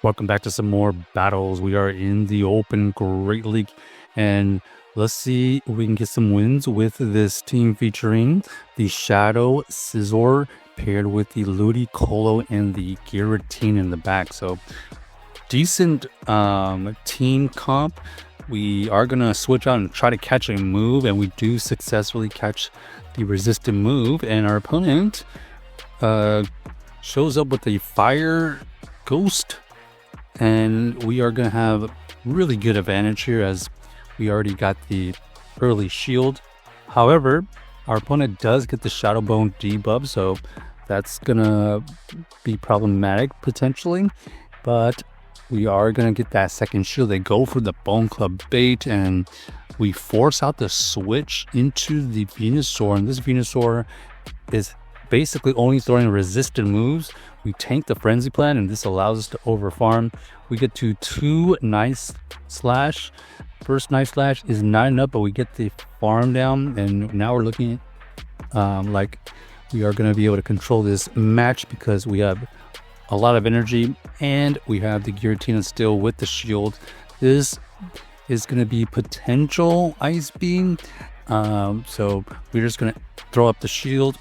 Welcome back to some more battles. We are in the Open Great League, and let's see if we can get some wins with this team featuring the Shadow Scizor paired with the Ludicolo and the Giratina in the back. So decent team comp. We are gonna switch out and try to catch a move, and we do successfully catch the resistant move, and our opponent shows up with a Fire Ghost, and we are going to have really good advantage here as we already got the early shield. However, our opponent does get the Shadow Bone debuff, so that's going to be problematic potentially, but we are going to get that second shield. They go for the Bone Club bait, and we force out the switch into the Venusaur, and this Venusaur is basically only throwing resistant moves. We tank the Frenzy Plant, and this allows us to overfarm. We get to 2 Nice Slash. First Nice Slash is not enough, but we get the farm down, and now we're looking like we are going to be able to control this match because we have a lot of energy, and we have the Giratina still with the shield. This is going to be potential Ice Beam, so we're just going to throw up the shield.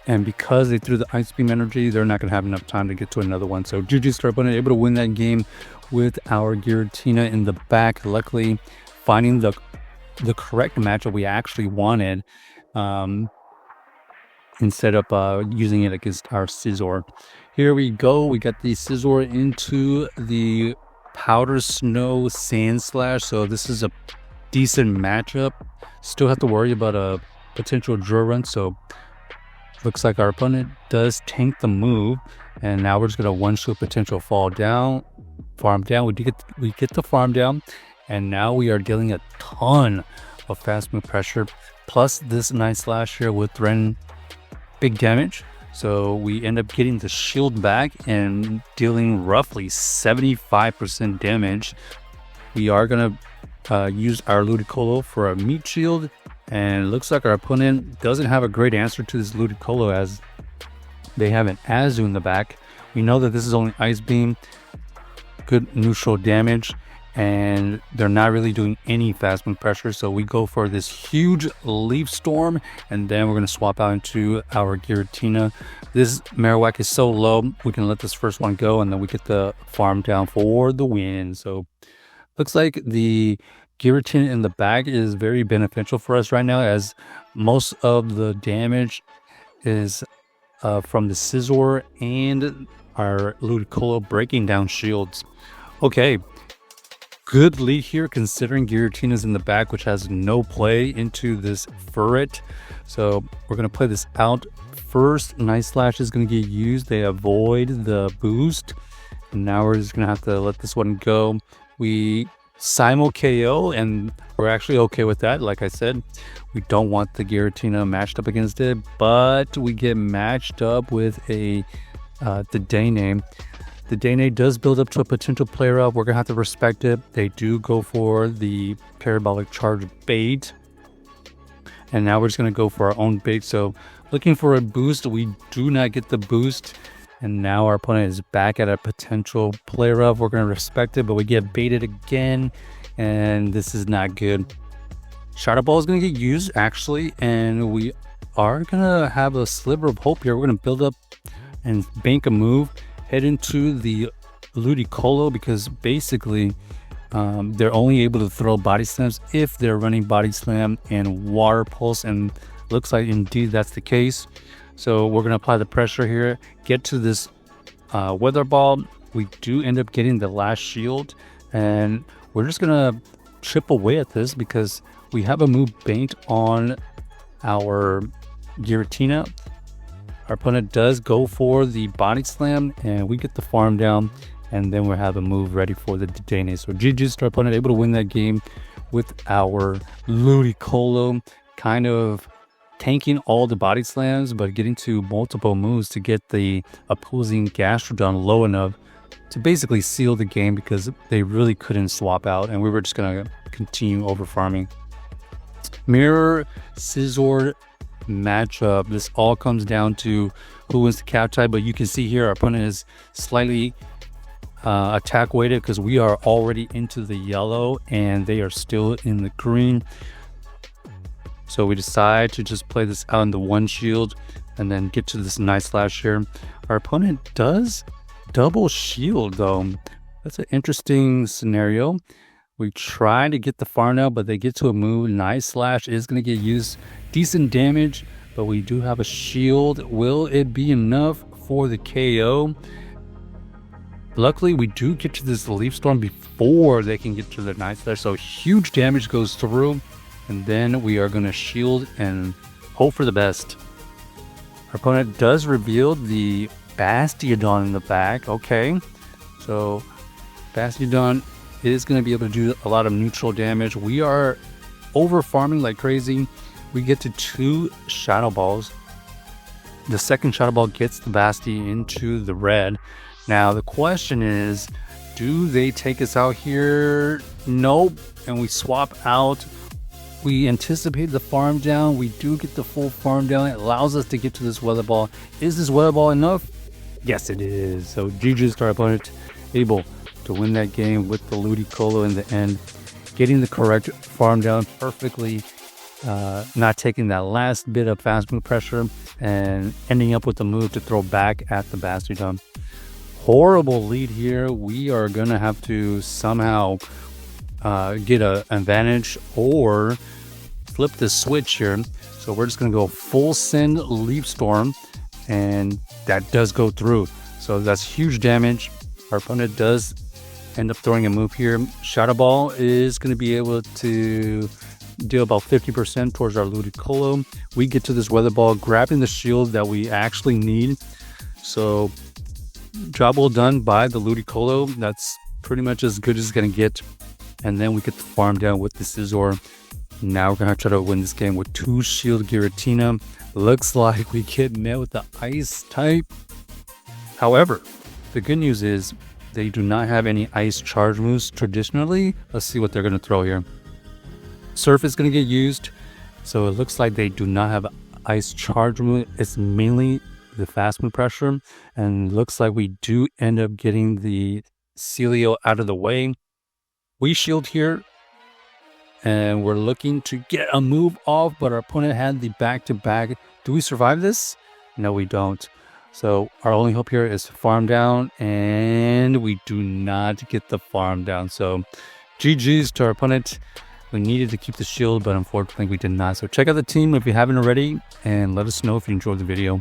And because they threw the Ice Beam energy, they're not going to have enough time to get to another one. So GG's to our opponent, able to win that game with our Giratina in the back. Luckily, finding the correct matchup we actually wanted instead of using it against our Scizor. Here we go. We got the Scizor into the Powder Snow Sandslash. So this is a decent matchup. Still have to worry about a potential draw run. So looks like our opponent does tank the move, and now we're just gonna one-shot potential farm down. We get the farm down, and now we are dealing a ton of fast move pressure. Plus this Nice Slash here would threaten big damage, so we end up getting the shield back and dealing roughly 75% damage. We are gonna use our Ludicolo for a meat shield. And it looks like our opponent doesn't have a great answer to this Ludicolo as they have an Azu in the back. We know that this is only Ice Beam, good neutral damage, and they're not really doing any fast move pressure. So we go for this huge Leaf Storm, and then we're going to swap out into our Giratina. This Marowak is so low, we can let this first one go, and then we get the farm down for the win. So looks like the Giratina in the back is very beneficial for us right now, as most of the damage is from the Scizor and our Ludicolo breaking down shields. Okay, good lead here considering Giratina's in the back, which has no play into this Furret. So we're going to play this out. First Nice Slash is going to get used. They avoid the boost. And now we're just going to have to let this one go. We Simul KO, and we're actually okay with that. Like I said, we don't want the Giratina matched up against it, but we get matched up with a the Dane. The Dane does build up to a potential player up. We're gonna have to respect it. They do go for the Parabolic Charge bait, and now we're just gonna go for our own bait. So looking for a boost, we do not get the boost. And now our opponent is back at a potential player up. We're going to respect it, but we get baited again, and this is not good. Shadow Ball is going to get used, actually, and we are going to have a sliver of hope here. We're going to build up and bank a move, head into the Ludicolo, because basically they're only able to throw Body Slams if they're running Body Slam and Water Pulse, and looks like indeed that's the case. So we're going to apply the pressure here, get to this Weather Ball. We do end up getting the last shield, and we're just going to chip away at this because we have a move banked on our Giratina. Our opponent does go for the Body Slam, and we get the farm down, and then we'll have a move ready for the Dane. So GG's to our opponent, able to win that game with our Ludicolo, kind of tanking all the Body Slams, but getting to multiple moves to get the opposing Gastrodon low enough to basically seal the game because they really couldn't swap out, and we were just going to continue over farming. Mirror Scizor matchup. This all comes down to who wins the cap tie, but you can see here our opponent is slightly attack weighted because we are already into the yellow and they are still in the green. So we decide to just play this out in the one shield and then get to this nice slash here. Our opponent does double shield though. That's an interesting scenario. We try to get the farm out, but they get to a move. Nice slash is going to get used. Decent damage, but we do have a shield. Will it be enough for the KO? Luckily, we do get to this Leaf Storm before they can get to the Night Slash. So huge damage goes through. And then we are going to shield and hope for the best. Our opponent does reveal the Bastiodon in the back. Okay. So Bastiodon is going to be able to do a lot of neutral damage. We are over farming like crazy. We get to 2 Shadow Balls. The second Shadow Ball gets the Basti into the red. Now the question is, do they take us out here? Nope. And we swap out. We anticipate the farm down. We do get the full farm down. It allows us to get to this Weather Ball. Is this Weather Ball enough? Yes, it is. So GG's to our opponent, able to win that game with the Ludicolo in the end, getting the correct farm down perfectly, not taking that last bit of fast move pressure, and ending up with the move to throw back at the Bastiodon. Horrible lead here. We are going to have to somehow get an advantage or flip the switch here. So we're just going to go full send Leaf Storm, and that does go through. So that's huge damage. Our opponent does end up throwing a move here. Shadow Ball is going to be able to deal about 50% towards our Ludicolo. We get to this Weather Ball, grabbing the shield that we actually need. So job well done by the Ludicolo. That's pretty much as good as it's going to get. And then we get the farm down with the Scizor. Now we're going to try to win this game with 2 Shield Giratina. Looks like we get met with the Ice type. However, the good news is they do not have any Ice charge moves traditionally. Let's see what they're going to throw here. Surf is going to get used. So it looks like they do not have Ice charge move. It's mainly the fast move pressure. And looks like we do end up getting the Celio out of the way. We shield here, and we're looking to get a move off, but our opponent had the back-to-back. Do we survive this? No, we don't. So our only hope here is farm down, and we do not get the farm down. So GG's to our opponent. We needed to keep the shield, but unfortunately we did not. So check out the team if you haven't already, and let us know if you enjoyed the video.